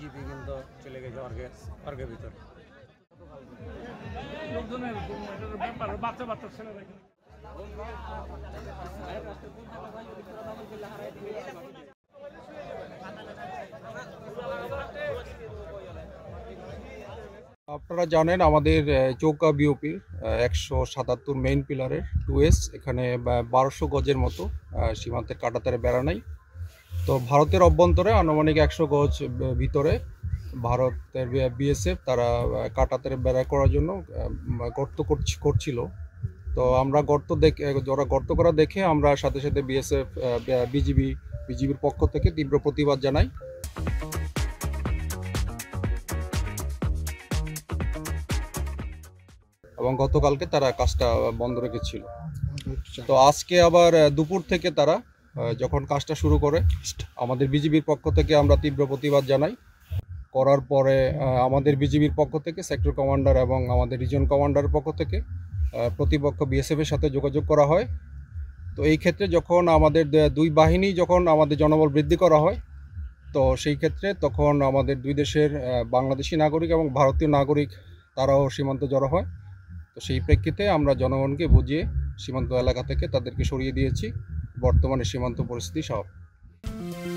BGB কিন্তু চলে গেছে অর্গের ভিতরে। বাচ্চা বাচ্চা ছেলেরা আপনারা জানেন আমাদের চৌকা বিওপির 177 মেইন পিলারের 2S এখানে 1200 গজের মতো সীমান্তের কাঁটাতারে বেড়া নাই। তো ভারতের অভ্যন্তরে আনুমানিক 100 গজ ভিতরে ভারতের বিএসএফ তারা কাঁটাতারে বেড়া করার জন্য গর্ত করছিল। তো আমরা ওরা গর্ত করা দেখে আমরা সাথে সাথে বিএসএফ বিজিবির পক্ষ থেকে তীব্র প্রতিবাদ জানাই। এবং গতকালকে তারা কাজটা বন্ধ রেখেছিল। তো আজকে আবার দুপুর থেকে তারা যখন কাজটা শুরু করে আমাদের বিজিবির পক্ষ থেকে আমরা তীব্র প্রতিবাদ জানাই। করার পরে আমাদের বিজিবির পক্ষ থেকে সেক্টর কমান্ডার এবং আমাদের রিজন কমান্ডারের পক্ষ থেকে প্রতিপক্ষ বিএসএফের সাথে যোগাযোগ করা হয়। তো এই ক্ষেত্রে যখন আমাদের দুই বাহিনী যখন আমাদের জনবল বৃদ্ধি করা হয়, তো সেই ক্ষেত্রে তখন আমাদের দুই দেশের বাংলাদেশি নাগরিক এবং ভারতীয় নাগরিক তারাও সীমান্তে জড়ো হয়। তো সেই প্রেক্ষিতে আমরা জনগণকে বুঝিয়ে সীমান্ত এলাকা থেকে তাদেরকে সরিয়ে দিয়েছি। বর্তমানে সীমান্ত পরিস্থিতি স্বাভাবিক।